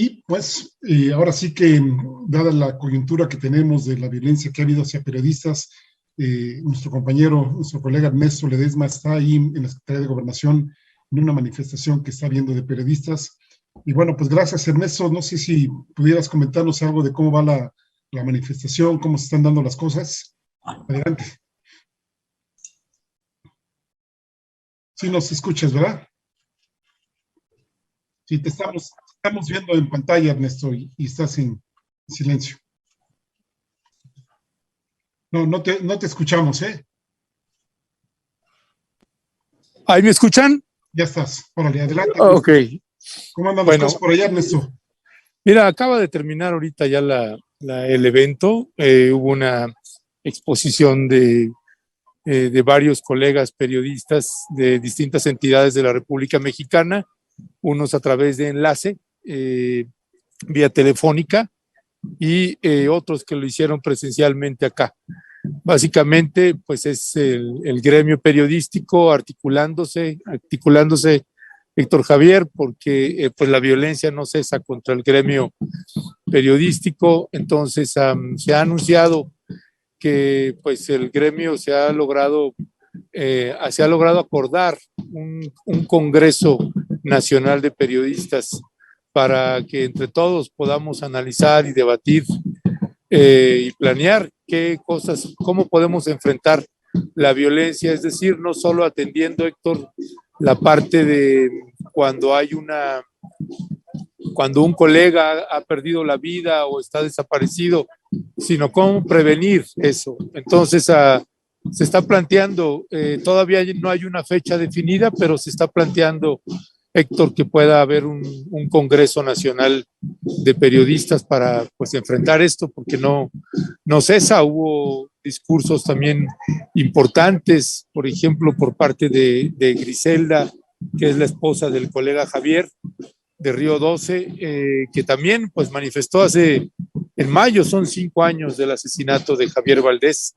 Y pues ahora sí que, dada la coyuntura que tenemos de la violencia que ha habido hacia periodistas, nuestro compañero, nuestro colega Ernesto Ledesma está ahí en la Secretaría de Gobernación en una manifestación que está habiendo de periodistas. Y bueno, pues gracias Ernesto, no sé si pudieras comentarnos algo de cómo va la manifestación, cómo se están dando las cosas. Adelante. Sí nos escuchas, ¿verdad? Sí, estamos viendo en pantalla, Ernesto, y estás en silencio. No, no te escuchamos, ¿eh? ¿Ahí me escuchan? Ya estás. Órale, adelante. Ok. ¿Cómo andan las cosas por allá, Ernesto? Mira, acaba de terminar ahorita ya el evento. Hubo una exposición de varios colegas periodistas de distintas entidades de la República Mexicana, unos a través de enlace, vía telefónica, y otros que lo hicieron presencialmente acá. Básicamente, pues es el gremio periodístico articulándose, Héctor Javier, porque pues la violencia no cesa contra el gremio periodístico. Entonces se ha anunciado que pues el gremio se ha logrado acordar un Congreso Nacional de Periodistas para que entre todos podamos analizar y debatir y planear qué cosas, cómo podemos enfrentar la violencia, es decir, no solo atendiendo, Héctor, la parte de cuando un colega ha perdido la vida o está desaparecido, sino cómo prevenir eso. Entonces, se está planteando, todavía no hay una fecha definida, pero se está planteando, Héctor, que pueda haber un Congreso Nacional de Periodistas para pues enfrentar esto, porque no cesa. Hubo discursos también importantes, por ejemplo, por parte de Griselda, que es la esposa del colega Javier, de Río 12, que también pues manifestó en mayo, son 5 años del asesinato de Javier Valdés,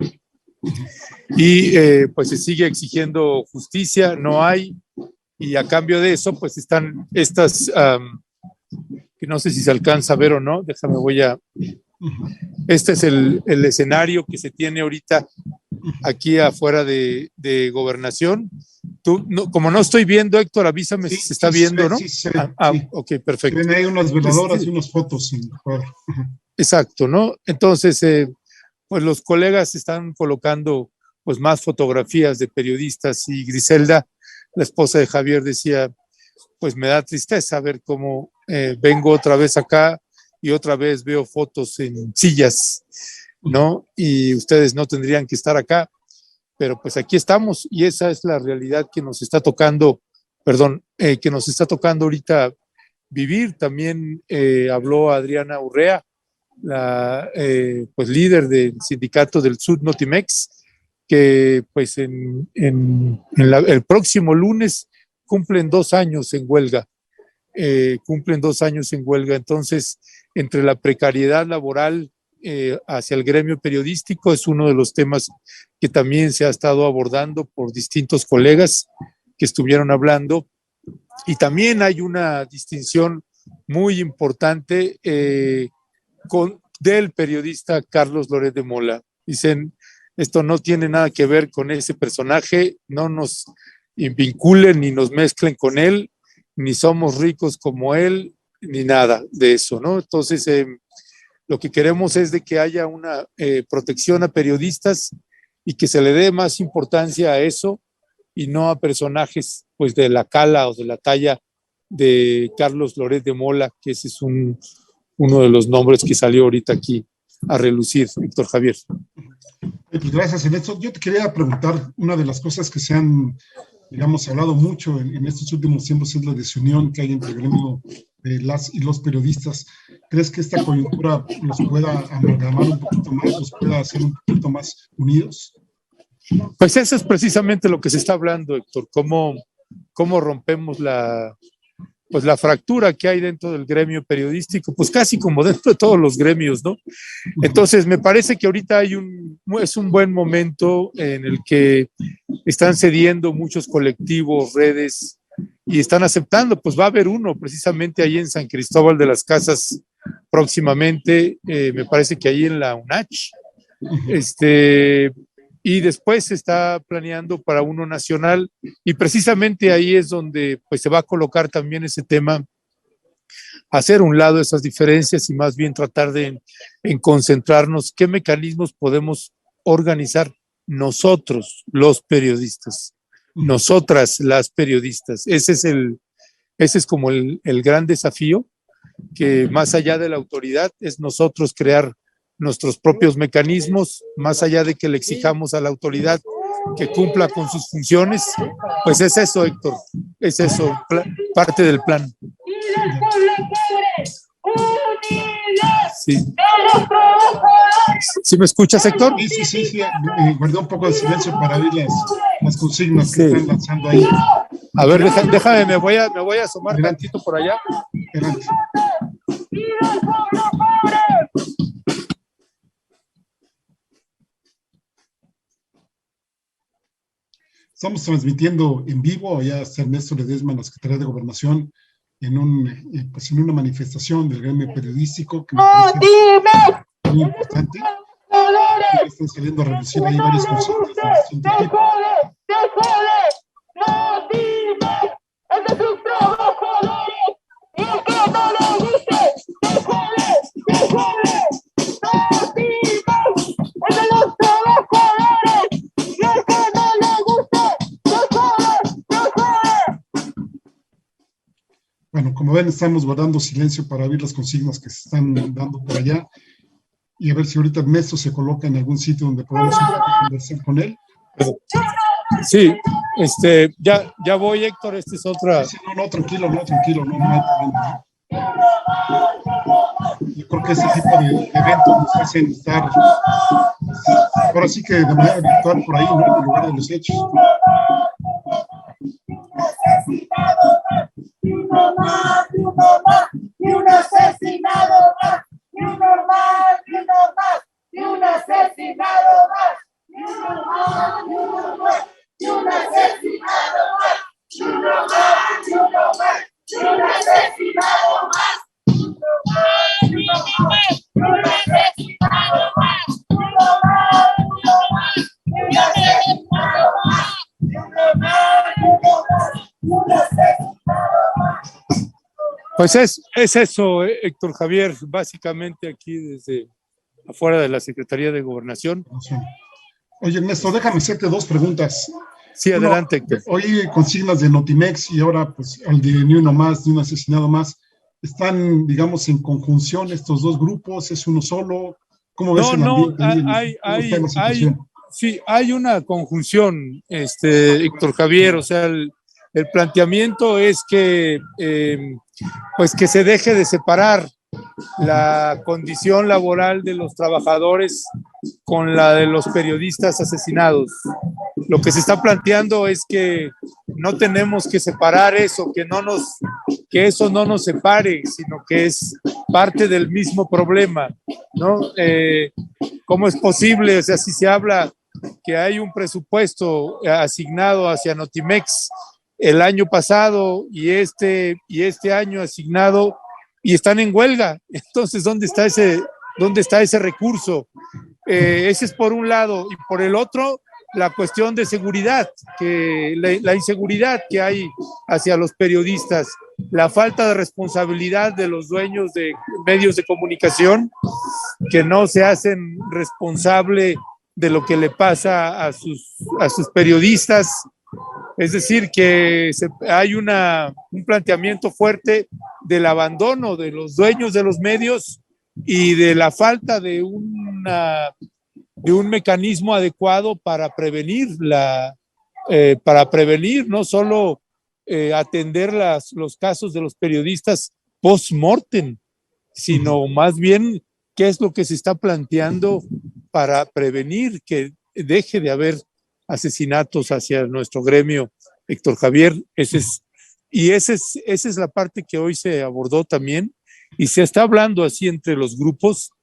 y pues se sigue exigiendo justicia, no hay, y a cambio de eso pues están estas, que no sé si se alcanza a ver o no, este es el escenario que se tiene ahorita aquí afuera de Gobernación. Tú, no, como no estoy viendo, Héctor, avísame si se está viendo, ¿no? Sí, sí. Ok, perfecto. Tienen ahí unas veladoras y unas fotos. Exacto, ¿no? Entonces, pues los colegas están colocando pues más fotografías de periodistas, y Griselda, la esposa de Javier, decía, pues me da tristeza ver cómo vengo otra vez acá y otra vez veo fotos en sillas, ¿no? Y ustedes no tendrían que estar acá, pero pues aquí estamos, y esa es la realidad que nos está tocando, que nos está tocando ahorita vivir. También habló Adriana Urrea, la pues líder del sindicato del Sud Notimex, que pues el próximo lunes cumplen 2 años en huelga. Entonces, entre la precariedad laboral hacia el gremio periodístico es uno de los temas que también se ha estado abordando por distintos colegas que estuvieron hablando. Y también hay una distinción muy importante del periodista Carlos Loret de Mola. Dicen, esto no tiene nada que ver con ese personaje, no nos vinculen ni nos mezclen con él, ni somos ricos como él, ni nada de eso, ¿no? Entonces, lo que queremos es de que haya una protección a periodistas y que se le dé más importancia a eso y no a personajes pues de la cala o de la talla de Carlos Loret de Mola, que ese es uno de los nombres que salió ahorita aquí a relucir, Héctor Javier. Pues gracias, Ernesto. Yo te quería preguntar, una de las cosas que se han, digamos, hablado mucho en estos últimos tiempos es la desunión que hay entre el gremio de las y los periodistas. ¿Crees que esta coyuntura los pueda amalgamar un poquito más, los pueda hacer un poquito más unidos? Pues eso es precisamente lo que se está hablando, Héctor, cómo rompemos la fractura que hay dentro del gremio periodístico, pues casi como dentro de todos los gremios, ¿no? Entonces, me parece que ahorita es un buen momento en el que están cediendo muchos colectivos, redes, y están aceptando. Pues va a haber uno precisamente ahí en San Cristóbal de las Casas próximamente, me parece que ahí en la UNACH. Y después se está planeando para uno nacional, y precisamente ahí es donde pues se va a colocar también ese tema, hacer un lado esas diferencias y más bien tratar de en concentrarnos qué mecanismos podemos organizar nosotros, los periodistas, nosotras, las periodistas. Ese es como el gran desafío, que más allá de la autoridad es nosotros crear nuestros propios mecanismos, más allá de que le exijamos a la autoridad que cumpla con sus funciones. Pues es eso, Héctor, es eso, parte del plan. Sí. ¿Sí me escuchas, Héctor? Sí. Guardé un poco de silencio para oír las consignas que están lanzando ahí. A ver, déjame, me voy a asomar tantito por allá. Adelante. Estamos transmitiendo en vivo, allá está Ernesto Ledesma, la Secretaría de Gobernación, en una manifestación del gremio periodístico que me parece muy importante. Están saliendo a reducir ahí varias consignas de distinto tipo. Bueno, como ven, estamos guardando silencio para oír las consignas que se están dando por allá y a ver si ahorita Ernesto se coloca en algún sitio donde podamos conversar con él. Sí, ya voy, Héctor, esta es otra. Sí, no, tranquilo, no hay problema. Yo creo que ese tipo de eventos nos hacen estar, ahora sí que de manera virtual por ahí, ¿no? En lugar de los hechos. Y uno más, y un asesinado más, y uno más, y un asesinado más, y uno más, y un asesinado más, y uno más, y un asesinado más, y uno más, y un asesinado más, y uno más, y un asesinado más, y uno más, y un asesinado más. Pues es eso, Héctor Javier, básicamente aquí desde afuera de la Secretaría de Gobernación. Oye, Ernesto, déjame hacerte dos preguntas. Sí, adelante, Héctor. Hoy consignas de Notimex y ahora pues el de Ni Uno Más, Ni Un Asesinado Más, ¿están, digamos, en conjunción estos dos grupos? ¿Es uno solo? ¿Cómo ves el ambiente? Hay una conjunción, Héctor Javier, o sea, el planteamiento es que pues que se deje de separar la condición laboral de los trabajadores con la de los periodistas asesinados. Lo que se está planteando es que no tenemos que separar eso, que eso no nos separe, sino que es parte del mismo problema, ¿no? ¿Cómo es posible? O sea, si se habla que hay un presupuesto asignado hacia Notimex el año pasado y este año asignado y están en huelga. Entonces, ¿dónde está ese recurso? Ese es por un lado. Y por el otro, la cuestión de seguridad, que la inseguridad que hay hacia los periodistas, la falta de responsabilidad de los dueños de medios de comunicación que no se hacen responsable de lo que le pasa a sus periodistas. Es decir, que hay un planteamiento fuerte del abandono de los dueños de los medios y de la falta de un mecanismo adecuado para prevenir no solo atender los casos de los periodistas post-mortem, sino más bien qué es lo que se está planteando para prevenir que deje de haber asesinatos hacia nuestro gremio, Héctor Javier. Esa es la parte que hoy se abordó también, y se está hablando así entre los grupos,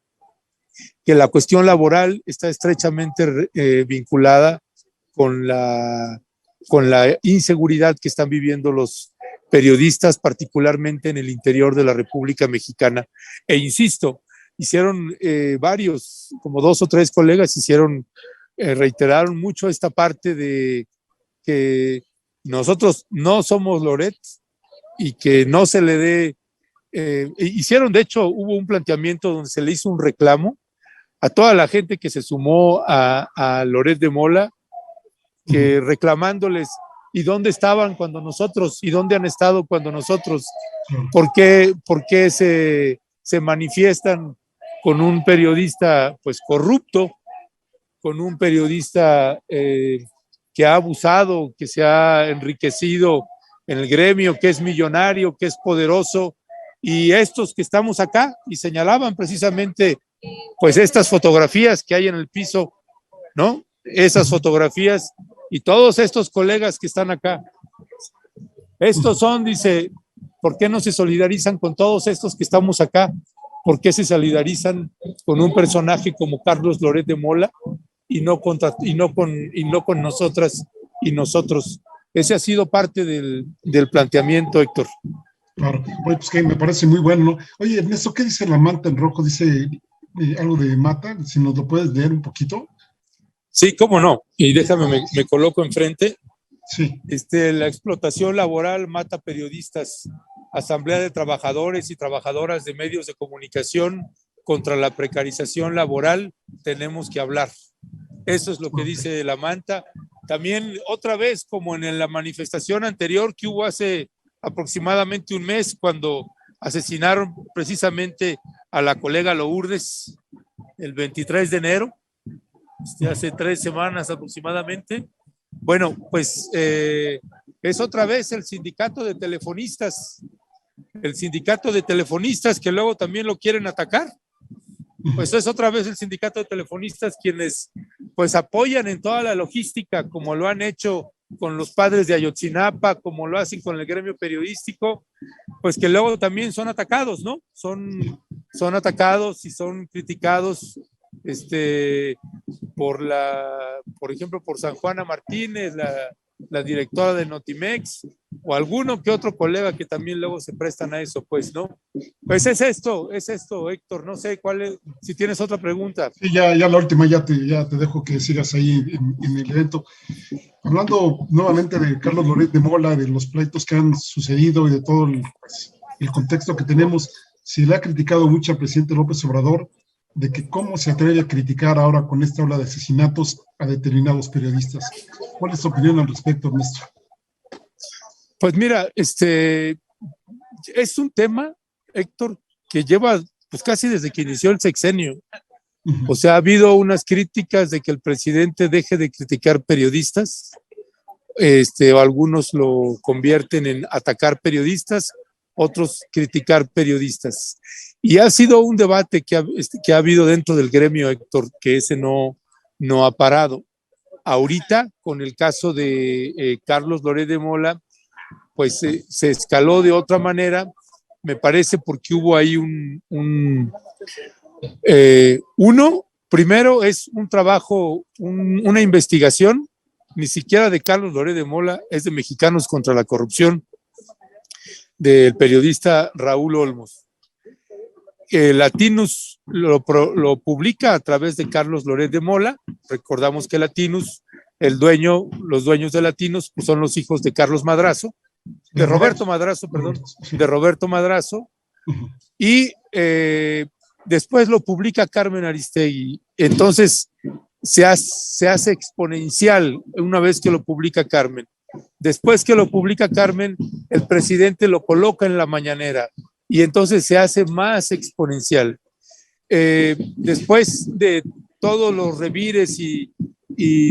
que la cuestión laboral está estrechamente vinculada con la inseguridad que están viviendo los periodistas, particularmente en el interior de la República Mexicana. E insisto, hicieron varios, como 2 o 3 colegas reiteraron mucho esta parte de que nosotros no somos Loret y que no se le dé, hicieron, de hecho, hubo un planteamiento donde se le hizo un reclamo a toda la gente que se sumó a Loret de Mola, que reclamándoles, ¿y dónde estaban cuando nosotros? ¿Y dónde han estado cuando nosotros? ¿Por qué se manifiestan con un periodista pues corrupto, con un periodista que ha abusado, que se ha enriquecido en el gremio, que es millonario, que es poderoso, y estos que estamos acá? Y señalaban precisamente pues estas fotografías que hay en el piso, ¿no? Esas fotografías y todos estos colegas que están acá. Estos son, dice, ¿por qué no se solidarizan con todos estos que estamos acá? ¿Por qué se solidarizan con un personaje como Carlos Loret de Mola y no con nosotras y nosotros? Ese ha sido parte del planteamiento, Héctor. Claro, oye, pues que me parece muy bueno, ¿no? Oye, Ernesto, ¿qué dice la manta en rojo? Dice algo de mata, si nos lo puedes leer un poquito. Sí, cómo no. Y déjame, me coloco enfrente. Sí. La explotación laboral mata periodistas. Asamblea de Trabajadores y Trabajadoras de Medios de Comunicación contra la precarización laboral, tenemos que hablar. Eso es lo que dice la manta. También, otra vez, como en la manifestación anterior que hubo hace aproximadamente un mes, cuando asesinaron precisamente a la colega Lourdes, el 23 de enero, hace 3 semanas aproximadamente. Bueno, pues es otra vez el sindicato de telefonistas, que luego también lo quieren atacar. Pues es otra vez el sindicato de telefonistas quienes pues apoyan en toda la logística, como lo han hecho con los padres de Ayotzinapa, como lo hacen con el gremio periodístico, pues que luego también son atacados, ¿no? Son atacados y son criticados por ejemplo, por San Juana Martínez, la directora de Notimex, o alguno que otro colega que también luego se prestan a eso, pues, ¿no? Pues es esto, Héctor, no sé si tienes otra pregunta. Sí, ya la última, ya te dejo que sigas ahí en el evento. Hablando nuevamente de Carlos Loret de Mola, de los pleitos que han sucedido y de todo el contexto que tenemos, se le ha criticado mucho al presidente López Obrador de que cómo se atreve a criticar ahora con esta ola de asesinatos a determinados periodistas. ¿Cuál es tu opinión al respecto, Ernesto? Pues mira, es un tema, Héctor, que lleva pues casi desde que inició el sexenio. O sea, ha habido unas críticas de que el presidente deje de criticar periodistas, o algunos lo convierten en atacar periodistas, otros criticar periodistas. Y ha sido un debate que ha habido dentro del gremio, Héctor, que ese no ha parado. Ahorita, con el caso de Carlos Loret de Mola, pues se escaló de otra manera, me parece, porque hubo ahí primero es un trabajo, una investigación, ni siquiera de Carlos Loret de Mola, es de Mexicanos contra la Corrupción, del periodista Raúl Olmos. Latinus lo publica a través de Carlos Loret de Mola. Recordamos que Latinus, los dueños de Latinus, pues son los hijos de Carlos Madrazo, de Roberto Madrazo, y después lo publica Carmen Aristegui. Entonces se hace exponencial una vez que lo publica Carmen. Después que lo publica Carmen, el presidente lo coloca en la mañanera y entonces se hace más exponencial. Después de todos los revires y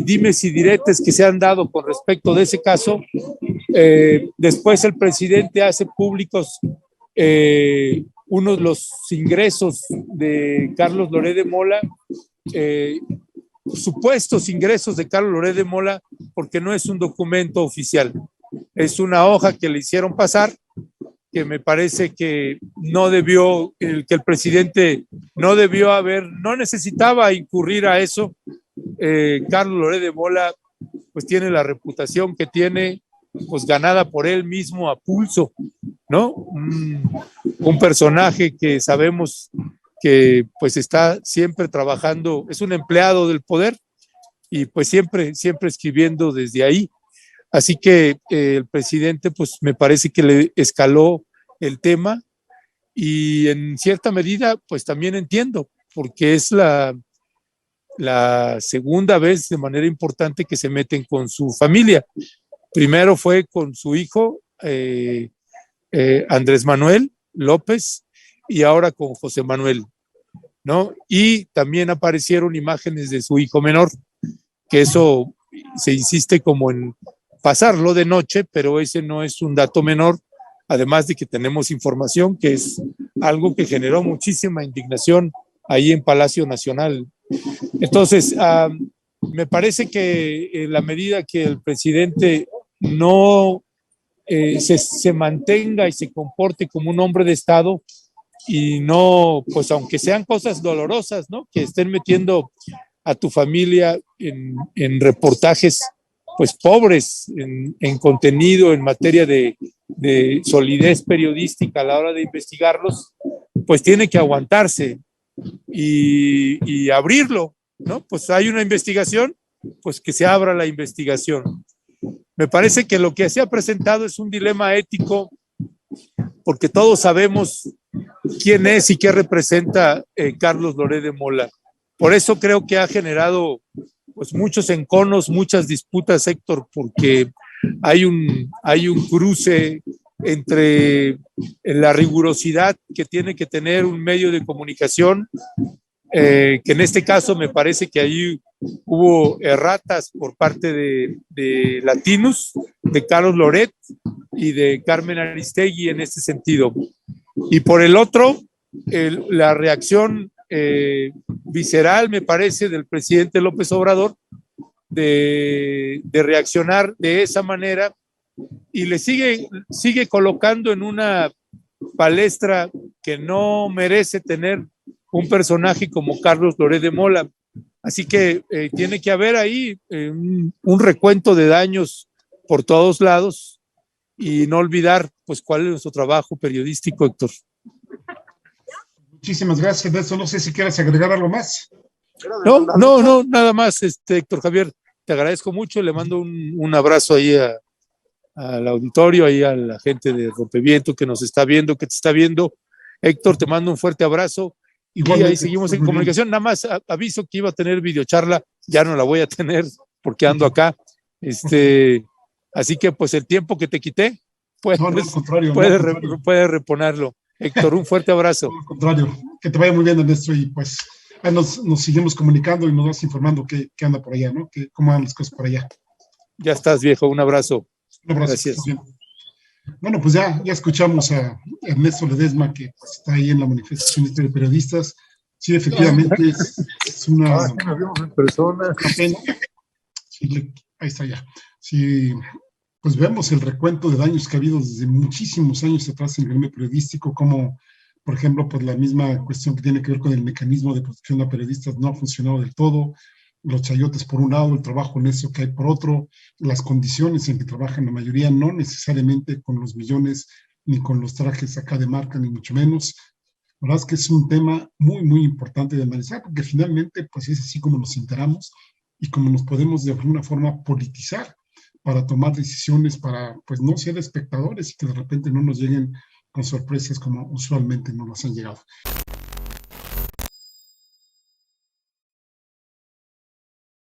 dimes y diretes que se han dado con respecto de ese caso, después el presidente hace públicos los ingresos de Carlos Loret de Mola, supuestos ingresos de Carlos Loret de Mola, porque no es un documento oficial, es una hoja que le hicieron pasar, que me parece que que el presidente no necesitaba incurrir a eso. Carlos Loret de Mola pues tiene la reputación que tiene, pues ganada por él mismo a pulso, ¿no? Un personaje que sabemos que pues está siempre trabajando, es un empleado del poder y pues siempre escribiendo desde ahí. Así que el presidente pues me parece que le escaló el tema y en cierta medida pues también entiendo, porque es la segunda vez de manera importante que se meten con su familia. Primero fue con su hijo Andrés Manuel López y ahora con José Manuel, ¿no? Y también aparecieron imágenes de su hijo menor, que eso se insiste como en pasarlo de noche, pero ese no es un dato menor, además de que tenemos información que es algo que generó muchísima indignación ahí en Palacio Nacional. Entonces, me parece que en la medida que el presidente no se mantenga y se comporte como un hombre de Estado y no, pues aunque sean cosas dolorosas, ¿no? Que estén metiendo a tu familia en reportajes pues pobres en contenido, en materia de solidez periodística a la hora de investigarlos, pues tiene que aguantarse y abrirlo, ¿no? Pues hay una investigación, pues que se abra la investigación. Me parece que lo que se ha presentado es un dilema ético, porque todos sabemos quién es y qué representa Carlos Loret de Mola. Por eso creo que ha generado pues muchos enconos, muchas disputas, Héctor, porque hay un cruce entre la rigurosidad que tiene que tener un medio de comunicación, que en este caso me parece que ahí hubo erratas por parte de Latinus, de Carlos Loret y de Carmen Aristegui en este sentido. Y por el otro, la reacción visceral, me parece, del presidente López Obrador de reaccionar de esa manera y le sigue colocando en una palestra que no merece tener un personaje como Carlos Loret de Mola. Así que tiene que haber ahí un recuento de daños por todos lados y no olvidar pues cuál es nuestro trabajo periodístico, Héctor. Muchísimas gracias, Nelson. No sé si quieres agregar algo más. No, nada más, Héctor Javier, te agradezco mucho, le mando un abrazo ahí al auditorio, ahí a la gente de Rompeviento que nos está viendo, que te está viendo. Héctor, te mando un fuerte abrazo. Igualmente, y ahí seguimos en comunicación. Nada más aviso que iba a tener videocharla, ya no la voy a tener porque ando acá. Así que pues el tiempo que te quité, pues puedes reponerlo. Héctor, un fuerte abrazo. No, al contrario, que te vaya muy bien, Ernesto, y pues nos seguimos comunicando y nos vas informando qué anda por allá, ¿no? Cómo andan las cosas por allá. Ya estás, viejo, un abrazo. Un abrazo. Gracias. Bueno, pues ya escuchamos a Ernesto Ledesma, que pues, está ahí en la manifestación de periodistas. Sí, efectivamente, es una persona. pena. Sí, ahí está ya. Sí, pues vemos el recuento de daños que ha habido desde muchísimos años atrás en el gremio periodístico, como, por ejemplo, pues la misma cuestión que tiene que ver con el mecanismo de protección a periodistas no ha funcionado del todo, los chayotes por un lado, el trabajo en eso que hay por otro, las condiciones en que trabajan la mayoría, no necesariamente con los millones ni con los trajes acá de marca, ni mucho menos. La verdad es que es un tema muy, muy importante de analizar, porque finalmente pues es así como nos enteramos y como nos podemos de alguna forma politizar para tomar decisiones, para pues no ser espectadores y que de repente no nos lleguen con sorpresas como usualmente nos las han llegado.